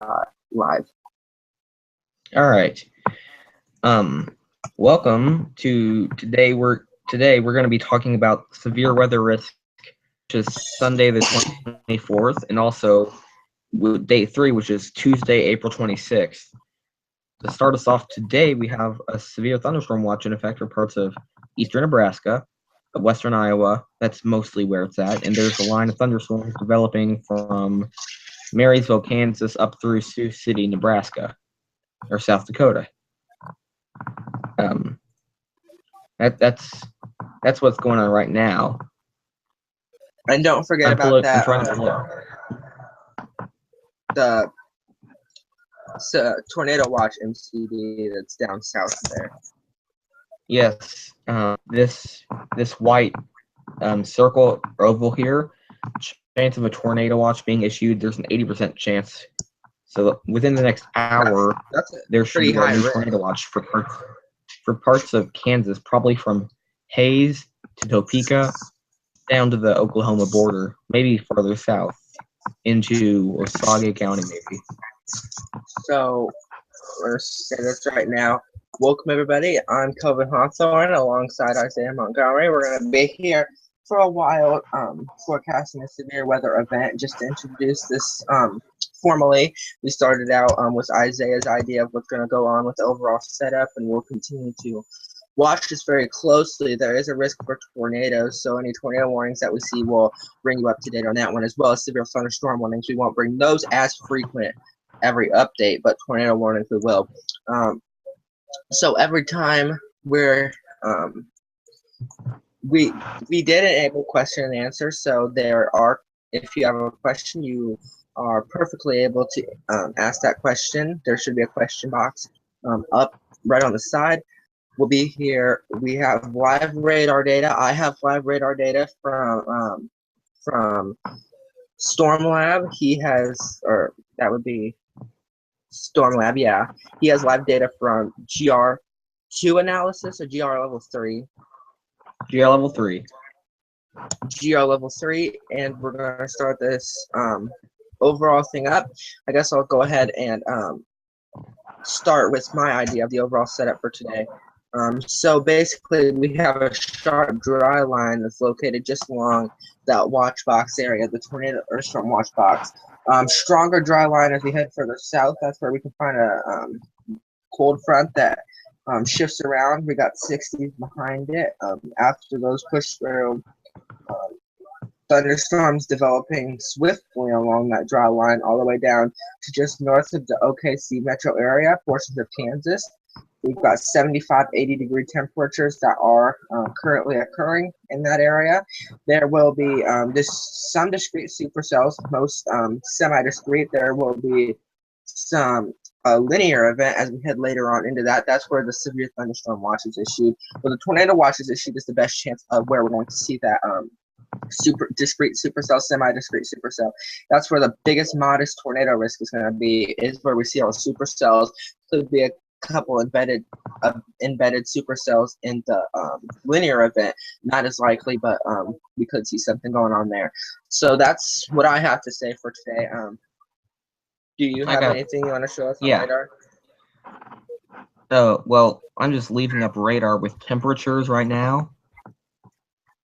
live. All right. Welcome to today we're going to be talking about severe weather risk, which is Sunday the 24th, and also day 3, which is Tuesday, April 26th. To start us off today, we have a severe thunderstorm watch in effect for parts of eastern Nebraska, western Iowa. That's mostly where it's at, and there's a line of thunderstorms developing from Marysville, Kansas, up through Sioux City, Nebraska, or South Dakota. Um, that's what's going on right now. And don't forget about that. The tornado watch MCD that's down south there. Yes, this white circle or oval here, chance of a tornado watch being issued. There's an 80% chance. So within the next hour, there should be a new tornado watch for parts of Kansas, probably from Hays to Topeka down to the Oklahoma border, maybe further south into Osage County, maybe. So let's say this right now. Welcome everybody. I'm Kelvin Hawthorne alongside Isaiah Montgomery. We're going to be here for a while forecasting a severe weather event. Just to introduce this formally, we started out with Isaiah's idea of what's going to go on with the overall setup, and we'll continue to watch this very closely. There is a risk for tornadoes, so any tornado warnings that we see will bring you up to date on that one, as well as severe thunderstorm warnings. We won't bring those as frequent every update, but tornado warnings we will. So every time we're we did enable question and answer, so there are, if you have a question, you are perfectly able to ask that question. There should be a question box up right on the side. We'll be here. We have live radar data. I have live radar data from Stormlab. He has, or that would be Stormlab, yeah. He has live data from GR2 analysis or GR level 3. GR level 3. GR level 3, and we're going to start this overall thing up. I guess I'll go ahead and start with my idea of the overall setup for today. So basically, we have a sharp dry line that's located just along that watch box area, the tornado or storm watch box. Stronger dry line as we head further south. That's where we can find a cold front that shifts around. We got 60s behind it. After those push through, thunderstorms developing swiftly along that dry line all the way down to just north of the OKC metro area, portions of Kansas. We've got 75, 80-degree temperatures that are currently occurring in that area. There will be some discrete supercells, most semi-discrete. There will be some linear event as we head later on into that. That's where the severe thunderstorm watch is issued. Where the tornado watch is issued is the best chance of where we're going to see that discrete supercell, semi-discrete supercell. That's where the biggest modest tornado risk is going to be, is where we see all the supercells. Could be a couple embedded supercells in the linear event. Not as likely, but we could see something going on there. So that's what I have to say for today. Do you have anything you want to show us on radar? Well, I'm just leaving up radar with temperatures right now.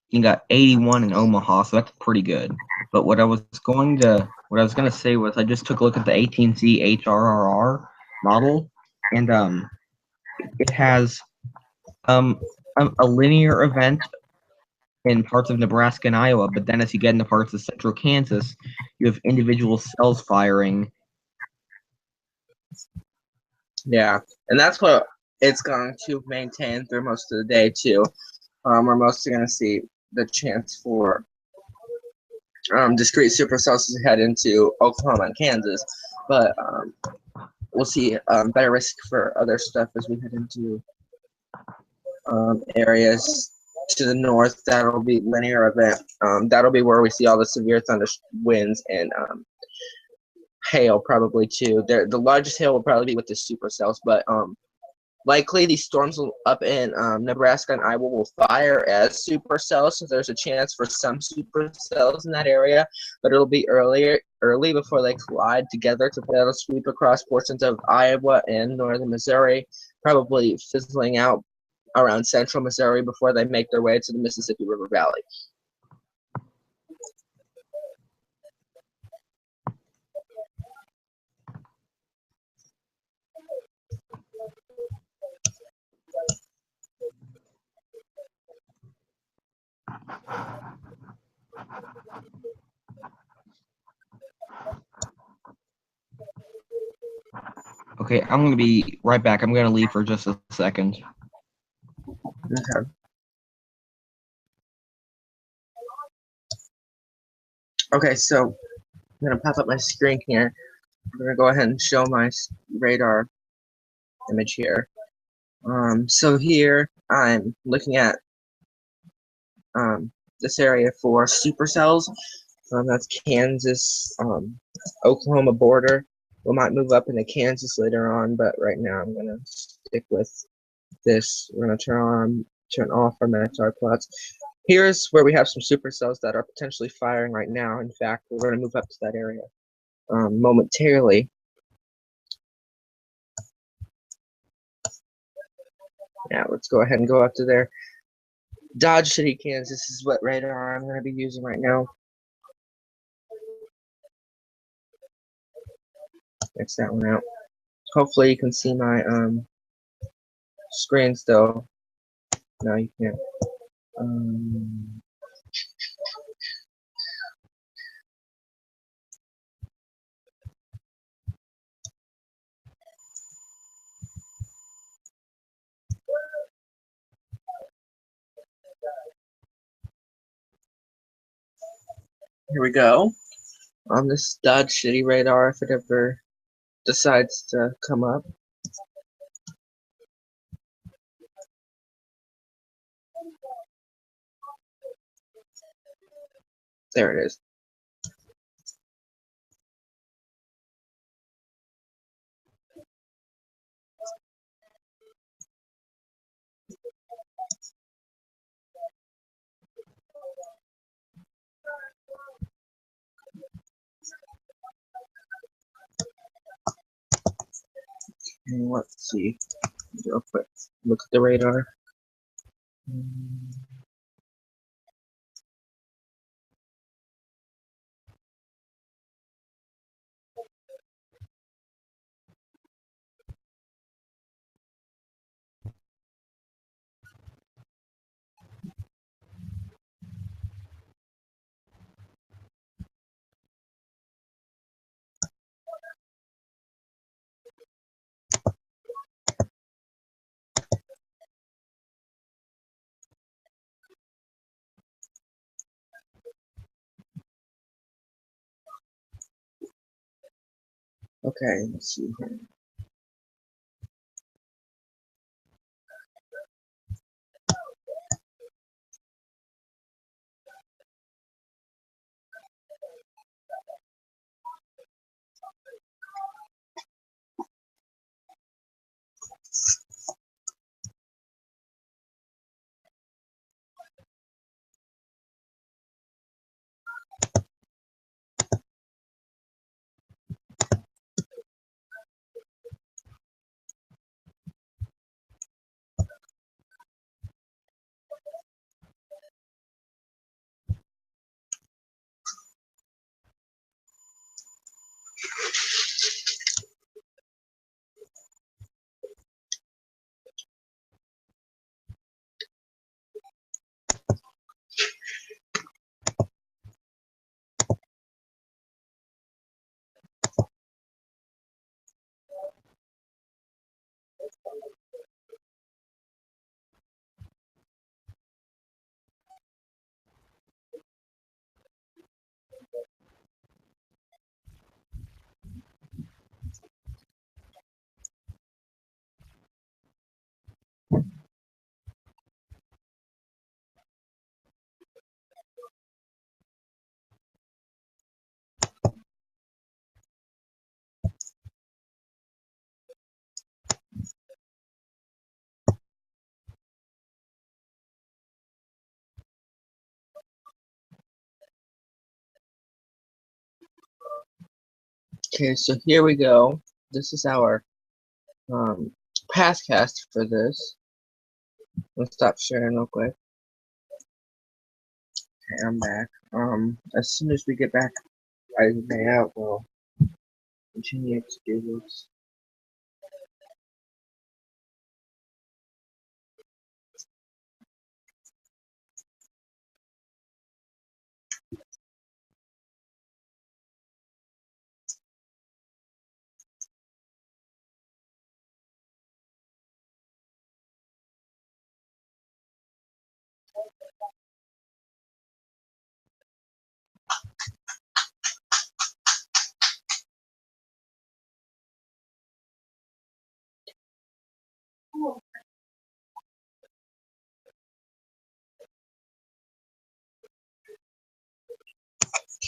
You got 81 in Omaha, so that's pretty good. But what I was going to say was I just took a look at the AT&T HRRR model, and it has a linear event in parts of Nebraska and Iowa, but then as you get into parts of central Kansas, you have individual cells firing. Yeah, and that's what it's going to maintain through most of the day too. We're mostly going to see the chance for discrete supercells to head into Oklahoma and Kansas, but we'll see better risk for other stuff as we head into areas to the north. That'll be linear event. That'll be where we see all the severe thunder winds and hail probably too. The largest hail will probably be with the supercells, but likely these storms up in Nebraska and Iowa will fire as supercells, so there's a chance for some supercells in that area, but it'll be early before they collide together to that'll sweep across portions of Iowa and northern Missouri, probably fizzling out around central Missouri before they make their way to the Mississippi River Valley. Okay, I'm going to be right back. I'm going to leave for just a second. Okay. Okay, so I'm going to pop up my screen here. I'm going to go ahead and show my radar image here. So here I'm looking at this area for supercells. That's Kansas, Oklahoma border. We might move up into Kansas later on, but right now I'm going to stick with this. We're going to turn off our Maxar plots. Here's where we have some supercells that are potentially firing right now. In fact, we're going to move up to that area momentarily. Yeah, let's go ahead and go up to there. Dodge City, Kansas is what radar I'm going to be using right now. X that one out. Hopefully you can see my screen still. No, you can't. Here we go. On this Dodge City radar, if it ever decides to come up. There it is. And let's see, real quick, look at the radar. Okay, let's see here. Okay, so here we go. This is our past cast for this. Let's stop sharing real quick. Okay, I'm back. As soon as we get back, I may out. We'll continue to do this.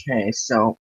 Okay, so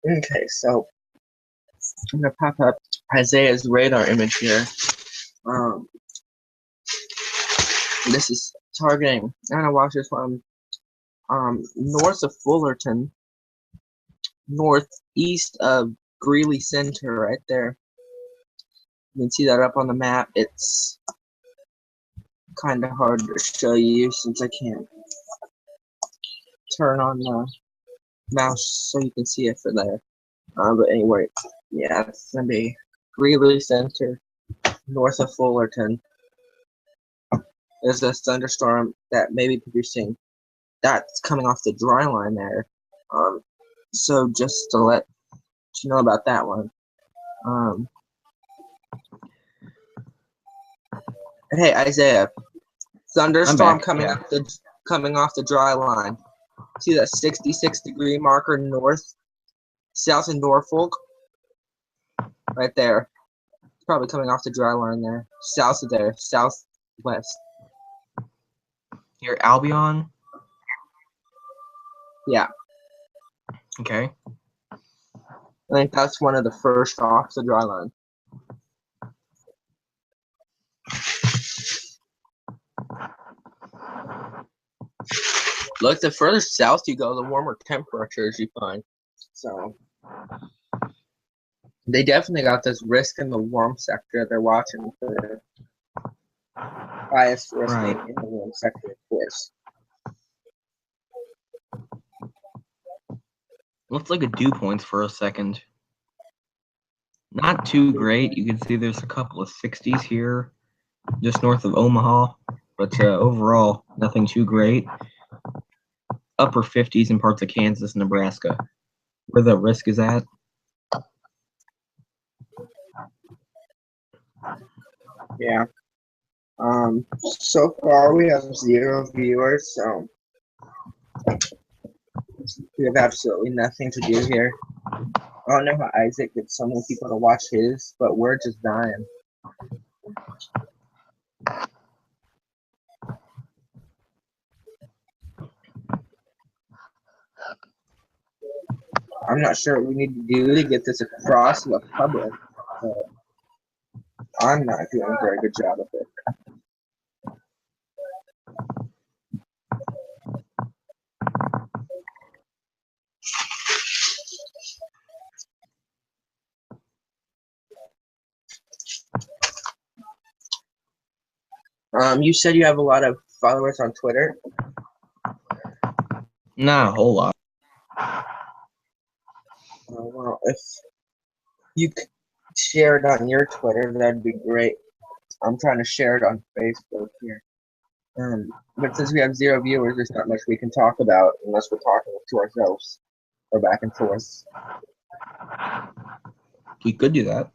okay, so I'm gonna pop up Isaiah's radar image here. This is targeting. I'm gonna watch this one. North of Fullerton, northeast of Greeley Center, right there. You can see that up on the map. It's kind of hard to show you since I can't turn on the mouse so you can see it for there. But anyway, yeah, it's gonna be Greeley Center, north of Fullerton. There's a thunderstorm that may be producing. That's coming off the dry line there. So just to let you know about that one. Hey Isaiah, thunderstorm coming off the dry line. See that 66-degree marker north, south of Norfolk, right there. It's probably coming off the dry line there, south of there, southwest. Here, Albion. Yeah, Okay. I think that's one of the first off the dry line. Look, the further south you go, the warmer temperatures you find. So they definitely got this risk in the warm sector. They're watching for highest risk Right. in the warm sector, of course. Looks like a dew points for a second. Not too great. You can see there's a couple of 60s here, just north of Omaha, but overall, nothing too great. Upper 50s in parts of Kansas, Nebraska, where the risk is at. Yeah. So far we have 0 viewers, so we have absolutely nothing to do here. I don't know how Isaac gets so many people to watch his, but we're just dying. I'm not sure what we need to do to get this across to the public, but I'm not doing a very good job of it. You said you have a lot of followers on Twitter. Not a whole lot. Well, if you could share it on your Twitter, that'd be great. I'm trying to share it on Facebook here. But since we have 0 viewers, there's not much we can talk about unless we're talking to ourselves or back and forth. We could do that.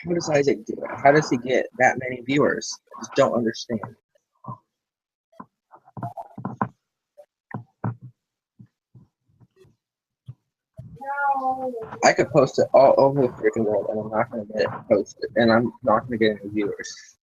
How does Isaac do it? How does he get that many viewers? I just don't understand. I could post it all over the freaking world, and I'm not going to get it posted, and I'm not going to get any viewers.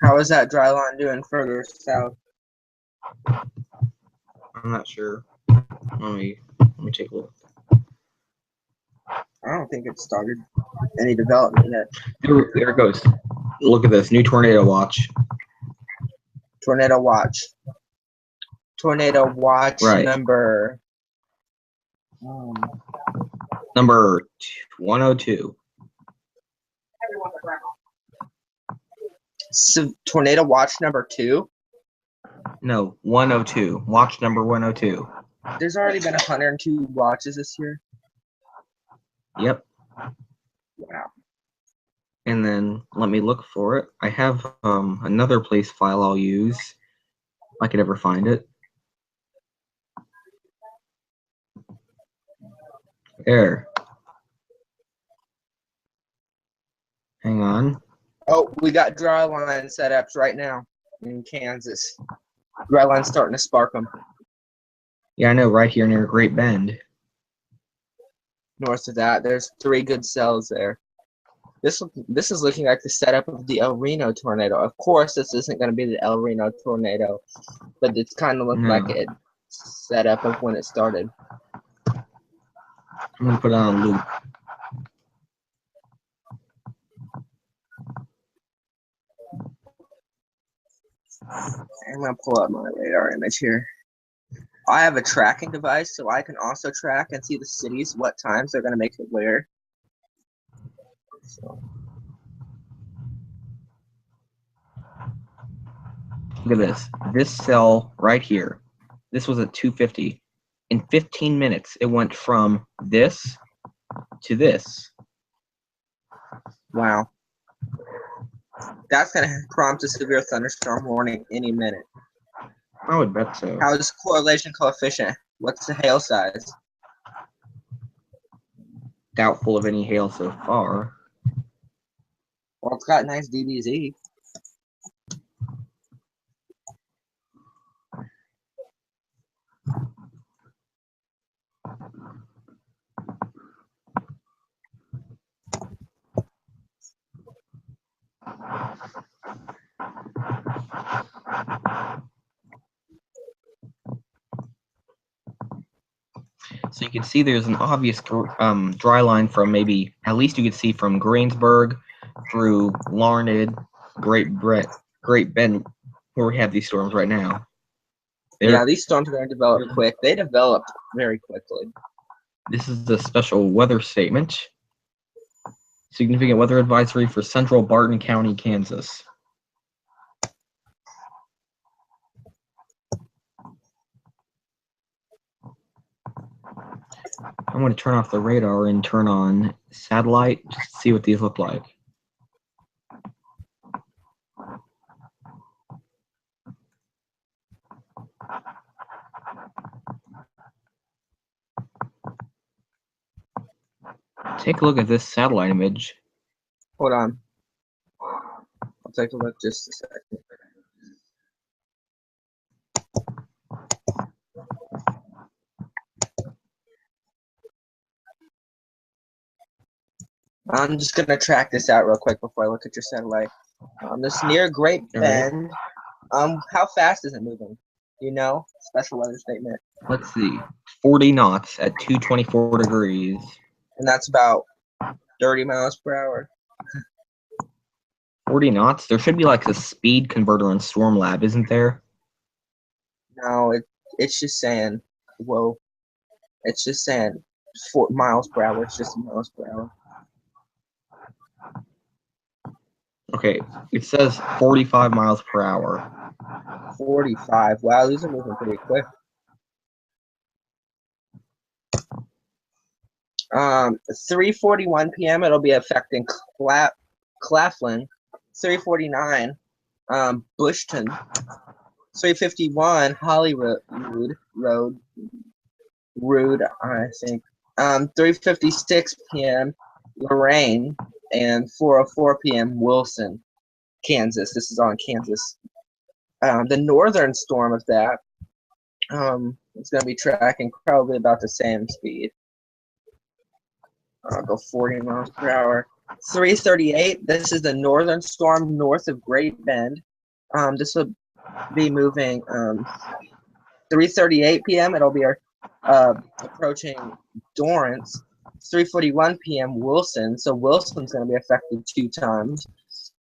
How is that dry line doing further south? I'm not sure. Let me take a look. I don't think it started any development yet. There it goes. Look at this new tornado watch. Tornado watch. Tornado watch Right. number. Number 102. So, tornado watch number 2. No, 102. Watch number 102. There's already been 102 watches this year. Yep. Wow. And then let me look for it. I have another place file I'll use if I could ever find it. There. Hang on. Oh, we got dry line setups right now in Kansas. Dry line's starting to spark them. Yeah, I know, right here near Great Bend. North of that, there's 3 good cells there. This is looking like the setup of the El Reno tornado. Of course, this isn't going to be the El Reno tornado, but it's kind of looking like it setup of when it started. I'm going to put it on a loop. I'm going to pull up my radar image here. I have a tracking device, so I can also track and see the cities, what times they're going to make it where. So. Look at this. This cell right here. This was at 250. In 15 minutes, it went from this to this. Wow. That's going to prompt a severe thunderstorm warning any minute. I would bet so. How is correlation coefficient? What's the hail size? Doubtful of any hail so far. Well, it's got nice DBZ. So you can see there's an obvious dry line from maybe, at least you could see from Greensburg through Larned, Great Bend, where we have these storms right now. Yeah, these storms are going to develop quick. They developed very quickly. This is the special weather statement. Significant weather advisory for central Barton County, Kansas. I'm going to turn off the radar and turn on satellite just to see what these look like. Take a look at this satellite image. Hold on. I'll take a look just a second. I'm just going to track this out real quick before I look at your satellite. This near Great Bend. How fast is it moving? You know? Special weather statement. Let's see. 40 knots at 224 degrees. And that's about 30 miles per hour. 40 knots? There should be like a speed converter in Stormlab, isn't there? No, it's just saying, whoa. It's just saying 4 miles per hour. It's just miles per hour. Okay, it says 45 miles per hour. 45. Wow, these are moving pretty quick. 3:41 p.m. It'll be affecting Claflin. 3:49, Bushton. 3:51, Hollywood Road, I think. 3:56 p.m. Lorraine, and 4:04 p.m. Wilson, Kansas. This is on Kansas. The northern storm of that is going to be tracking probably about the same speed. I'll go 40 miles per hour. 3:38. This is the northern storm north of Great Bend. This will be moving 3:38 p.m. It'll be approaching Dorrance. 3:41 p.m. Wilson. So Wilson's going to be affected 2 times.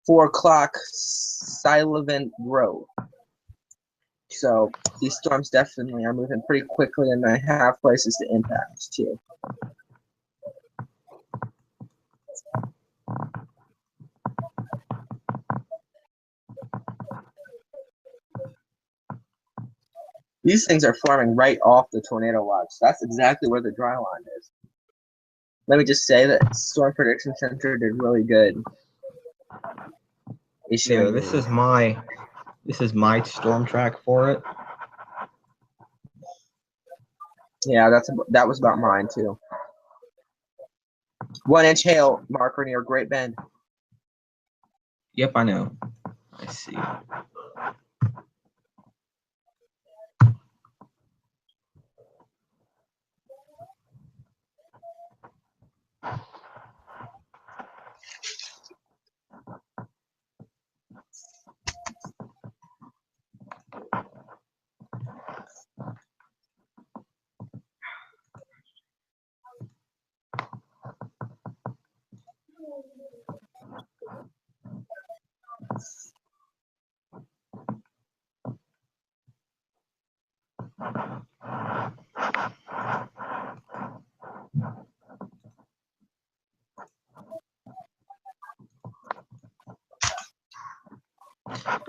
4 o'clock Sullivan Road. So these storms definitely are moving pretty quickly, and they have places to impact too. These things are forming right off the tornado watch. That's exactly where the dry line is. Let me just say that Storm Prediction Center did really good. Yeah, this is my storm track for it. Yeah, that was about mine too. 1-inch hail marker near Great Bend. Yep, I know. I see.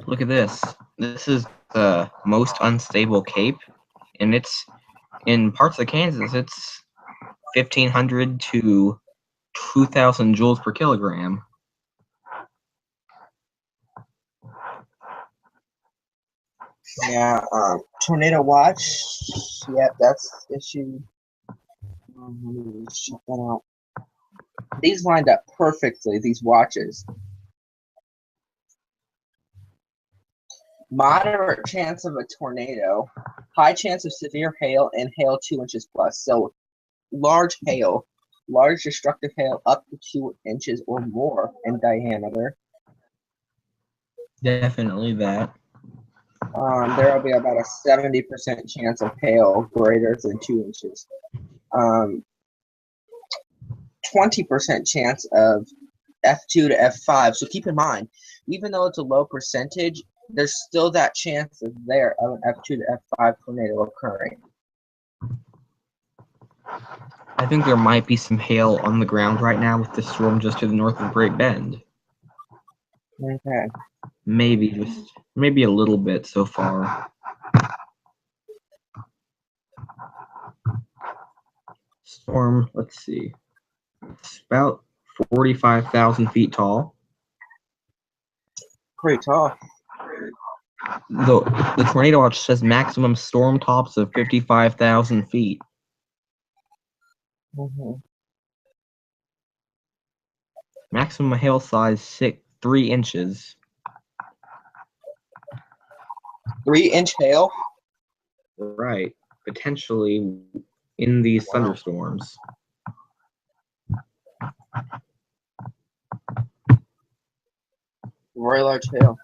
Look at this. This is the most unstable cape, and it's in parts of Kansas. It's 1,500 to 2,000 joules per kilogram. Yeah, tornado watch. Yep, that's issued. Check that out. These lined up perfectly, these watches. Moderate chance of a tornado, high chance of severe hail, and hail 2 inches plus. So large hail, large destructive hail up to 2 inches or more in diameter. Definitely that. There will be about a 70% chance of hail greater than 2 inches. 20% chance of F2 to F5. So keep in mind, even though it's a low percentage, there's still that chance of an F2 to F5 tornado occurring. I think there might be some hail on the ground right now with the storm just to the north of Great Bend. Okay. Maybe a little bit so far. Storm, let's see. It's about 45,000 feet tall. Pretty tall. The tornado watch says maximum storm tops of 55,000 feet. Mm-hmm. Maximum hail size 3 inches. 3-inch hail? Right. Potentially in these thunderstorms. Very large hail.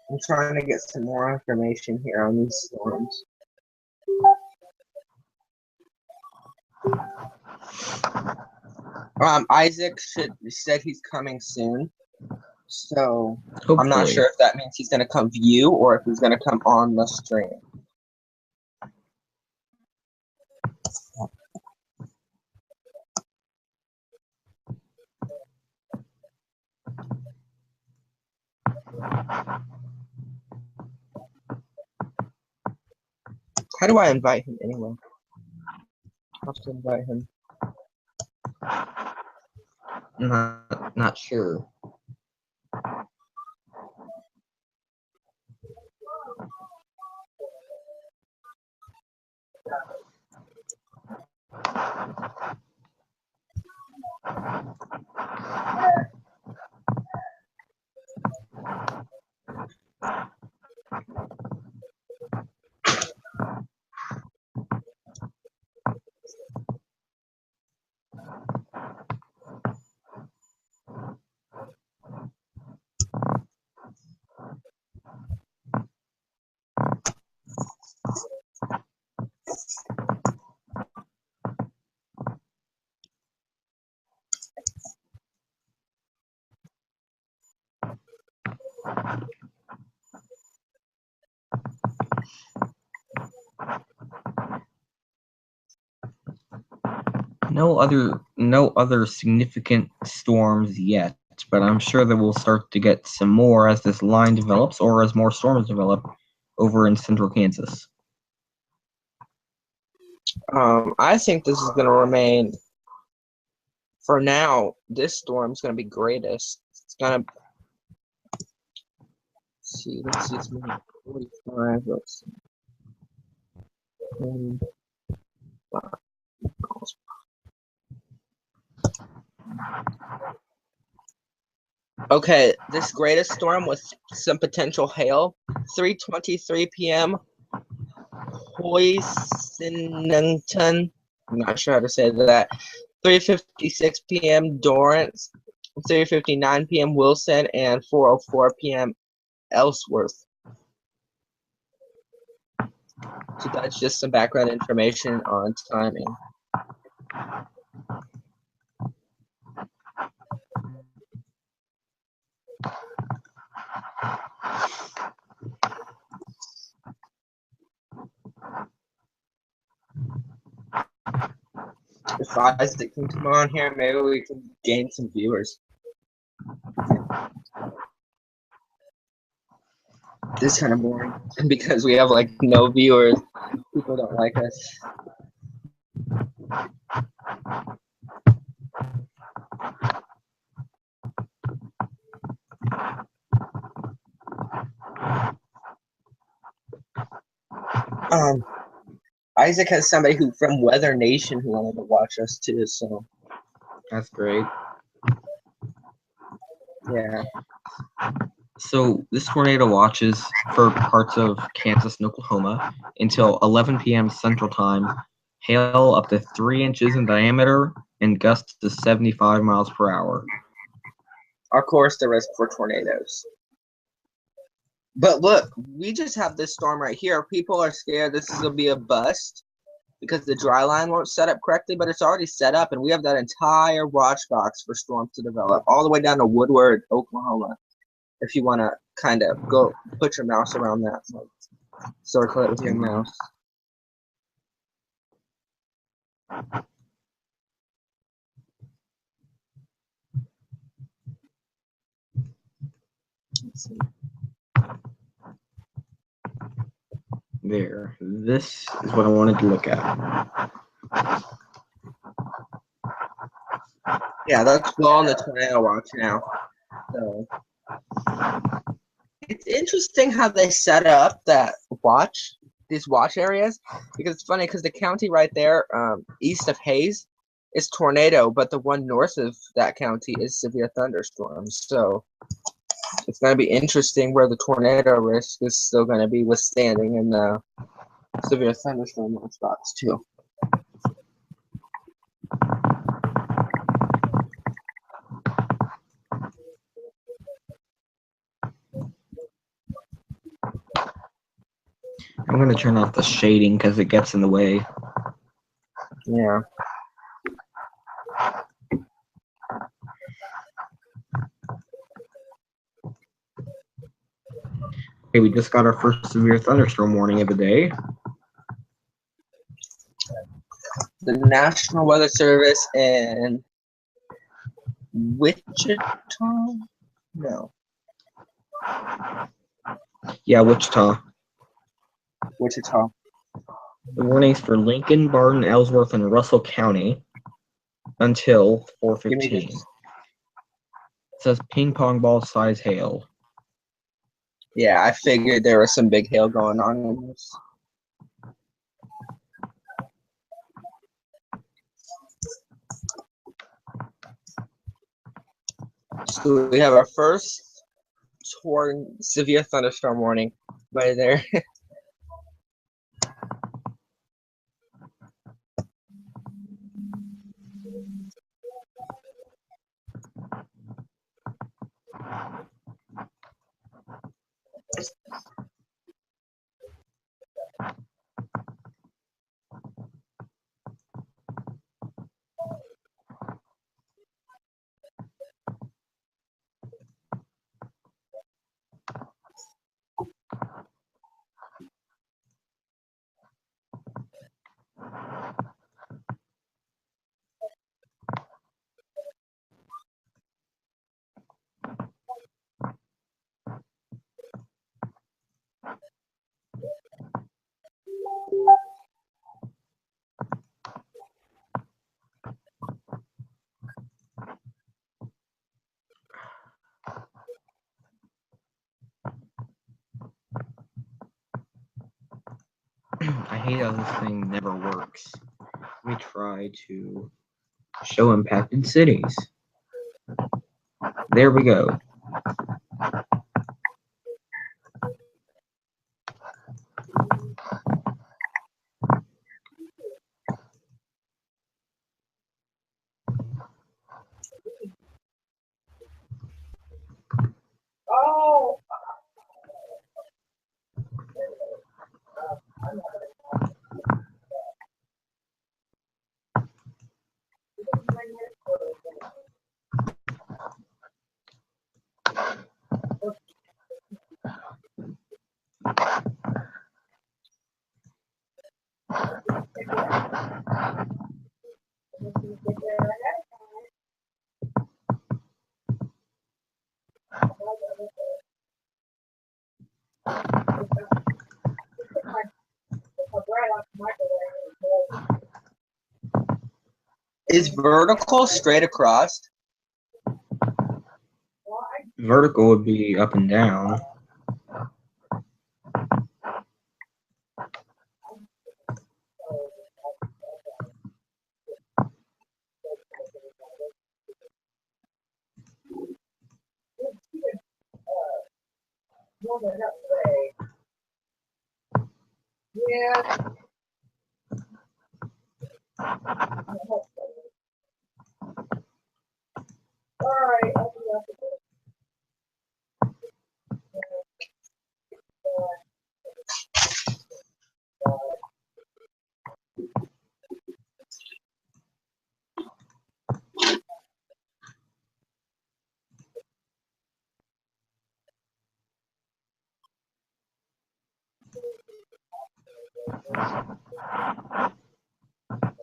I'm trying to get some more information here on these storms. Isaac said he's coming soon, so Hopefully. I'm not sure if that means he's going to come view or if he's going to come on the stream. How do I invite him anyway? I'll have to invite him. Not sure. No other significant storms yet, but I'm sure that we'll start to get some more as this line develops or as more storms develop over in central Kansas. I think this is going to remain, for now, this storm's going to be greatest. It's going to, let's see, it's 45, let's see. 25 miles. Okay, this greatest storm with some potential hail, 3:23 p.m. Hoisington. I'm not sure how to say that. 3:56 p.m. Dorrance, 3:59 p.m. Wilson, and 4:04 p.m. Ellsworth. So that's just some background information on timing. If Isaac can come on here, maybe we can gain some viewers. This is kind of boring because we have like no viewers. People don't like us. Isaac has somebody who from Weather Nation who wanted to watch us too. So That's great. yeah. So this tornado watches for parts of Kansas and Oklahoma until 11 p.m. Central Time. Hail up to 3 inches in diameter and gusts to 75 miles per hour. Of course, the risk for tornadoes. But look, we just have this storm right here. People are scared this is going to be a bust because the dry line won't set up correctly, but it's already set up, and we have that entire watch box for storms to develop all the way down to Woodward, Oklahoma. If you want to kind of go put your mouse around that, circle it with your mouse. Let's see. There. This is what I wanted to look at. Yeah, let's go on the tornado watch now. So it's interesting how they set up that these watch areas, because it's funny because the county right there, east of Hayes, is tornado, but the one north of that county is severe thunderstorms. So it's going to be interesting where the tornado risk is still going to be withstanding in the severe thunderstorm spots too. I'm going to turn off the shading because it gets in the way. Yeah. Okay, we just got our first severe thunderstorm warning of the day. The National Weather Service in Wichita? No. Yeah, Wichita. Wichita. The warnings for Lincoln, Barton, Ellsworth, and Russell County until 4:15. It says ping pong ball size hail. Yeah, I figured there was some big hail going on in this. So we have our first severe thunderstorm warning right there. I hate how this thing never works. Let me try to show impacted cities. There we go. Oh. Is vertical straight across? Vertical would be up and down.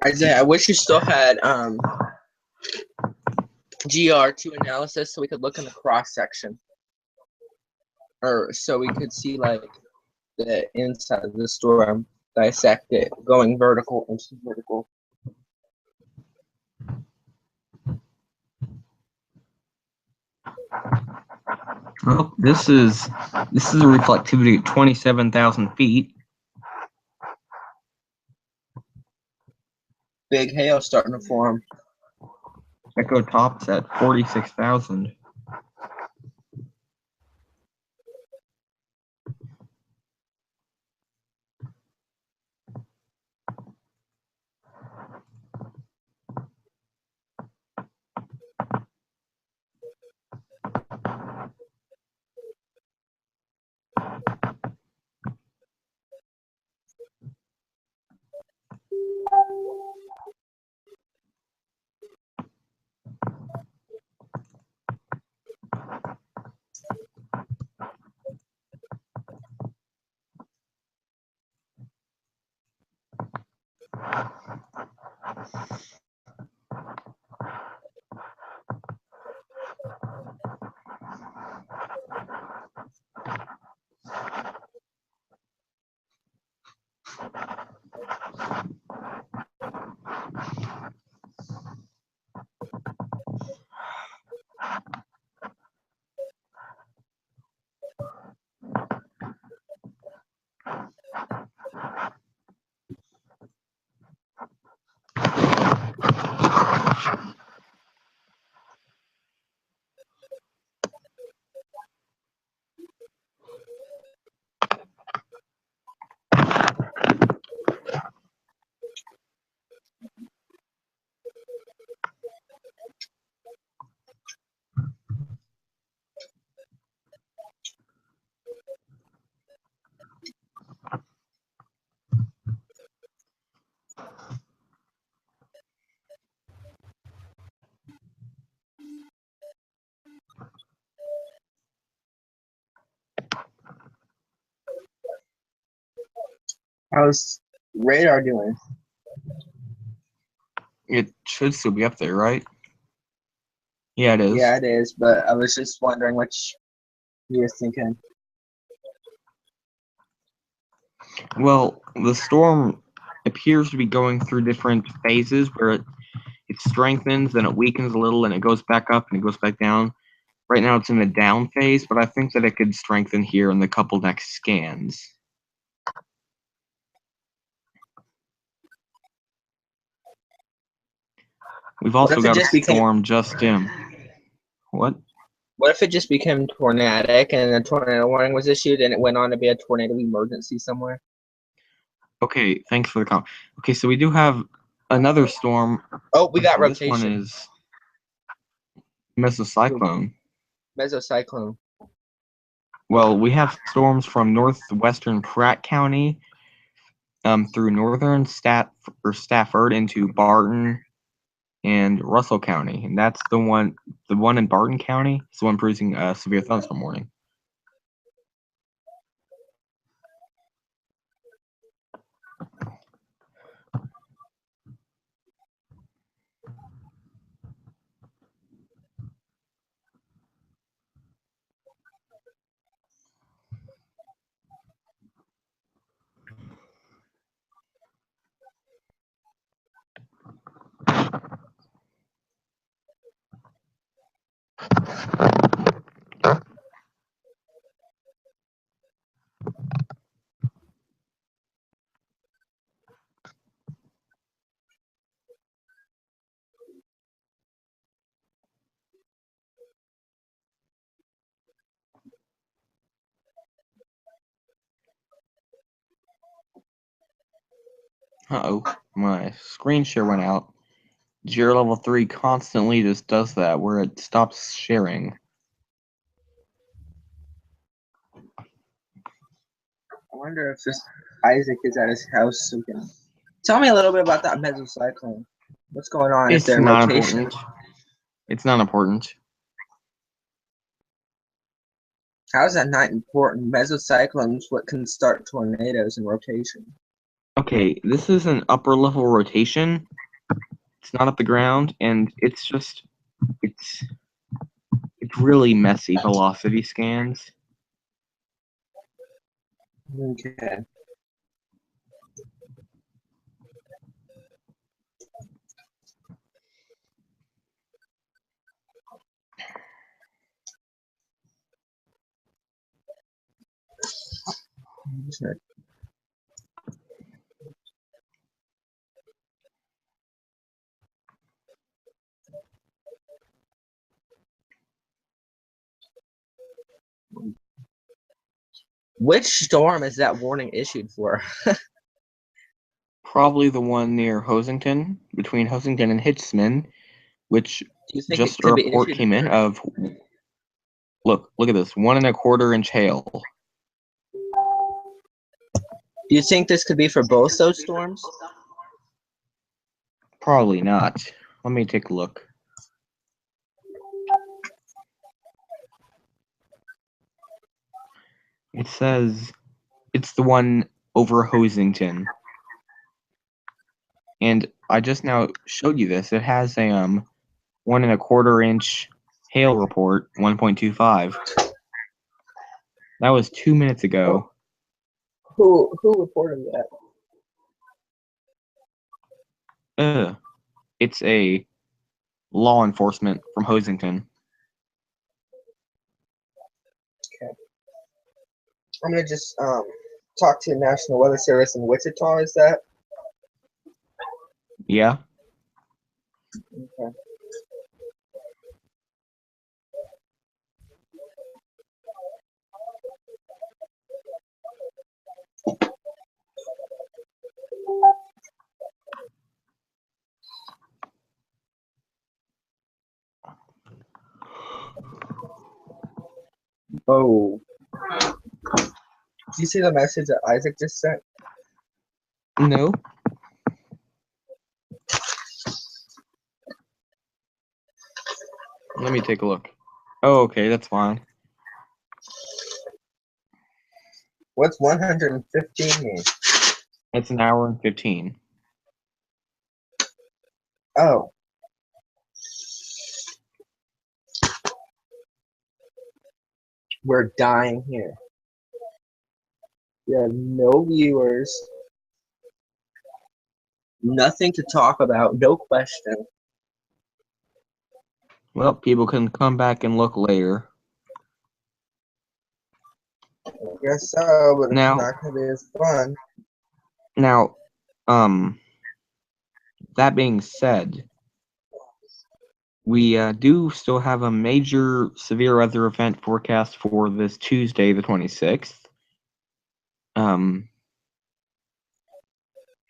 Isaiah, I wish you still had GR2 analysis so we could look in the cross section, or so we could see like the inside of the storm, dissect it, going vertical into vertical. Well, this is a reflectivity of 27,000 feet. Big hail starting to form. Echo tops at 46,000. How's radar doing? It should still be up there, right? Yeah, it is. Yeah, it is, but I was just wondering which you were thinking. Well, the storm appears to be going through different phases where it strengthens, then it weakens a little, and it goes back up and it goes back down. Right now it's in the down phase, but I think that it could strengthen here in the couple next scans. We've also got a storm just in. What? What if it just became tornadic and a tornado warning was issued and it went on to be a tornado emergency somewhere? Okay, thanks for the comment. Okay, so we do have another storm. Oh, we got This rotation. one is mesocyclone. Mesocyclone. Well, we have storms from northwestern Pratt County through northern Stafford into Barton and Russell County, and that's the one in Barton County is the one producing a severe thunderstorm warning. Uh-oh, my screen share went out. Jira level 3 constantly just does that, where it stops sharing. I wonder if this Isaac is at his house so we can tell me a little bit about that mesocyclone. What's going on? Is It's there not rotation? important. It's not important. How is that not important? Mesocyclones what can start tornadoes in rotation. Okay, this is an upper level rotation. It's not at the ground, and it's really messy velocity scans. Okay. Which storm is that warning issued for? Probably the one near Hosington, between Hosington and Hitchman, which Do you think just it a could be report issued? came in of, look at this, 1.25 inch hail. Do you think this could be for both those storms? Probably not. Let me take a look. It says it's the one over Hosington. And I just now showed you this. It has a 1.25 inch hail report, 1.25. That was 2 minutes ago. Who reported that? It's a law enforcement from Hosington. I'm gonna just talk to the National Weather Service in Wichita. Is that? Yeah. Okay. Oh. Did you see the message that Isaac just sent? No. Let me take a look. Oh, okay, that's fine. What's 115 mean? It's 1 hour and 15. Oh. We're dying here. We have no viewers. Nothing to talk about. No question. Well, people can come back and look later. I guess so, but Now- it's not gonna be as fun. Now, that being said, we do still have a major severe weather event forecast for this Tuesday, the 26th. I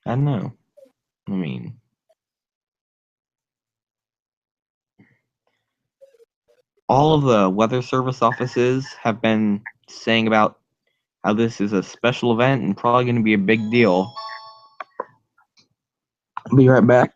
don't know. I mean, all of the weather service offices have been saying about how this is a special event and probably going to be a big deal. I'll be right back.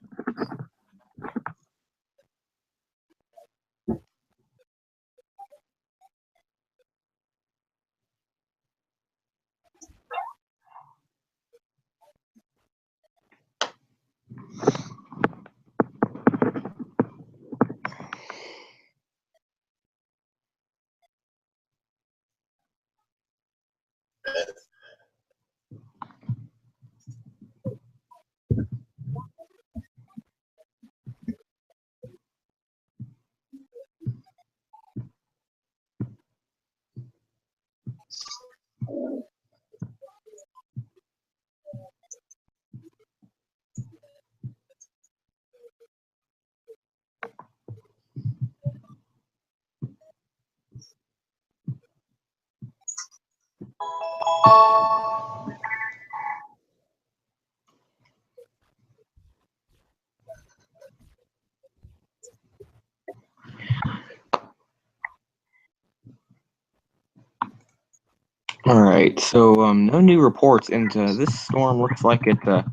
All right, so no new reports, and this storm looks like it. For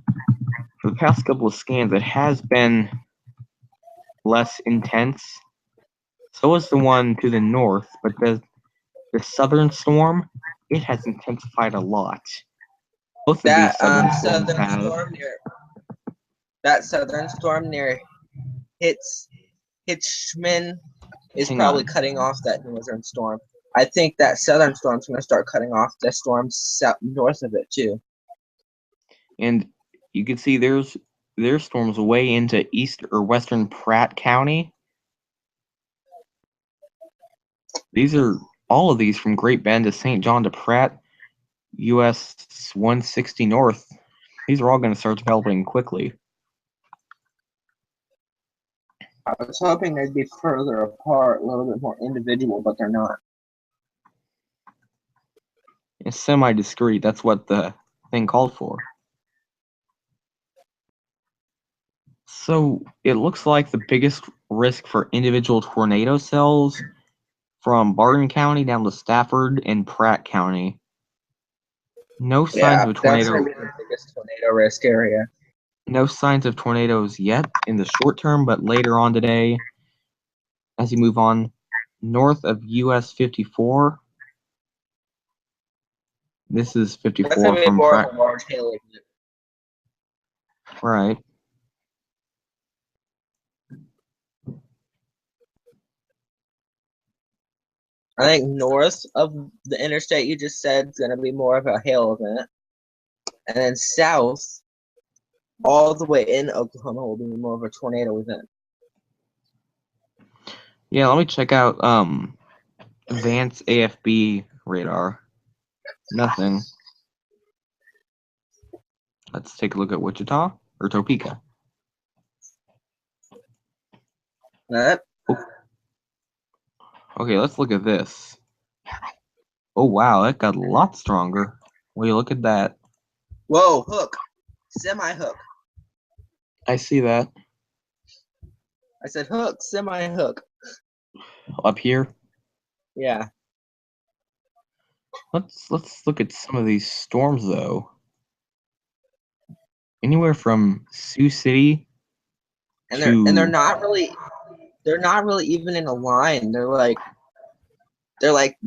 the past couple of scans, it has been less intense. So is the one to the north, but the southern storm, it has intensified a lot. Both of these That southern storms southern have. storm near that southern storm near Hitchman is Hang probably on. cutting off that northern storm. I think that southern storm's going to start cutting off the storms south north of it too. And you can see there's storms way into east or western Pratt County. These are all of these from Great Bend to St. John to Pratt, US 160 North. These are all going to start developing quickly. I was hoping they'd be further apart, a little bit more individual, but they're not. It's semi-discrete. That's what the thing called for. So it looks like the biggest risk for individual tornado cells from Barton County down to Stafford and Pratt County. No signs of a That's tornado. going to be the biggest tornado risk area. No signs of tornadoes yet in the short term, but later on today, as you move on north of US 54, this is 54 That's going to be from more Pratt. of a large hail event. Right. I think north of the interstate you just said is going to be more of a hail event. And then south, all the way in Oklahoma, will be more of a tornado event. Yeah, let me check out Advanced AFB radar. Nothing. Let's take a look at Wichita or Topeka. Right? Okay, let's look at this. Oh wow, that got a lot stronger. Will you look at that? Whoa, hook. Semi-hook. I see that. I said hook, semi-hook. Up here. Yeah. Let's look at some of these storms though. Anywhere from Sioux City And to they're not really even in a line. They're like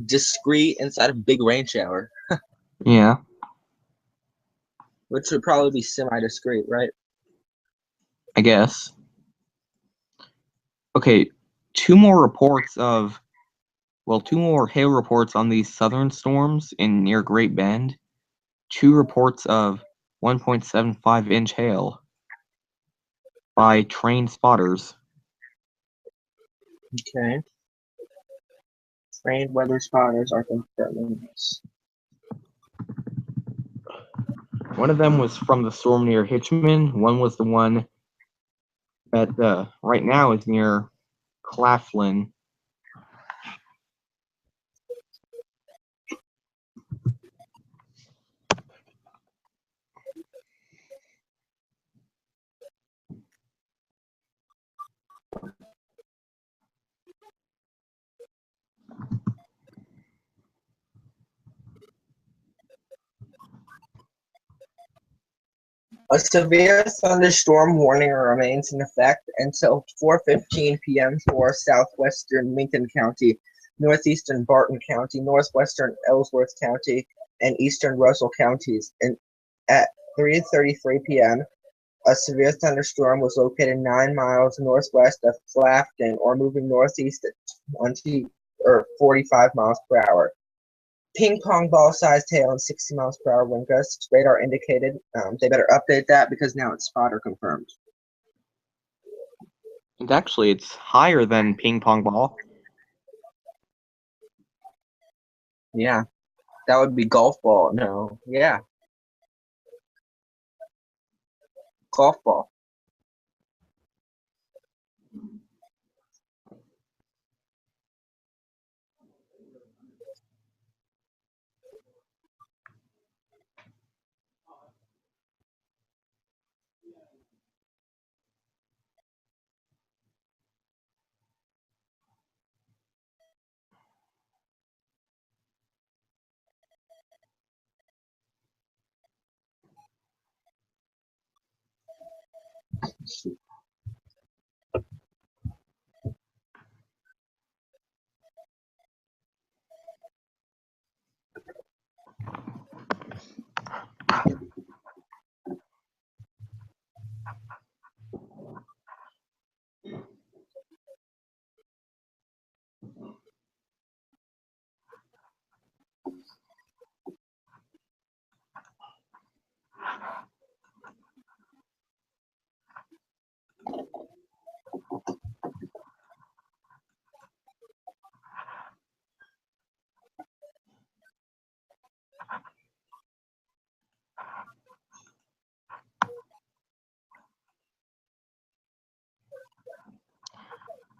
discrete inside a big rain shower, yeah. which would probably be semi-discrete, right? I guess. Okay, two more hail reports on these southern storms in near Great Bend. 2 reports of 1.75-inch hail by trained spotters. Okay. Trained weather spotters are confirming this. One of them was from the storm near Hitchman. One was the one that right now is near Claflin. A severe thunderstorm warning remains in effect until 4:15 p.m. for southwestern Lincoln County, northeastern Barton County, northwestern Ellsworth County, and eastern Russell counties. And at 3:33 p.m., a severe thunderstorm was located 9 miles northwest of Clafton, or moving northeast at 20 or 45 miles per hour. Ping pong ball sized hail and 60 miles per hour wind gusts. Radar indicated. They better update that because now it's spotter confirmed. And actually, it's higher than ping pong ball. Yeah, that would be golf ball. No, yeah, golf ball.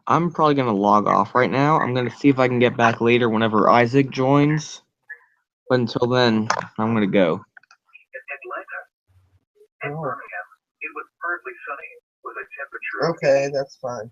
I'm probably going to log off right now. I'm going to see if I can get back later whenever Isaac joins. But until then, I'm going to go. Okay, that's fine.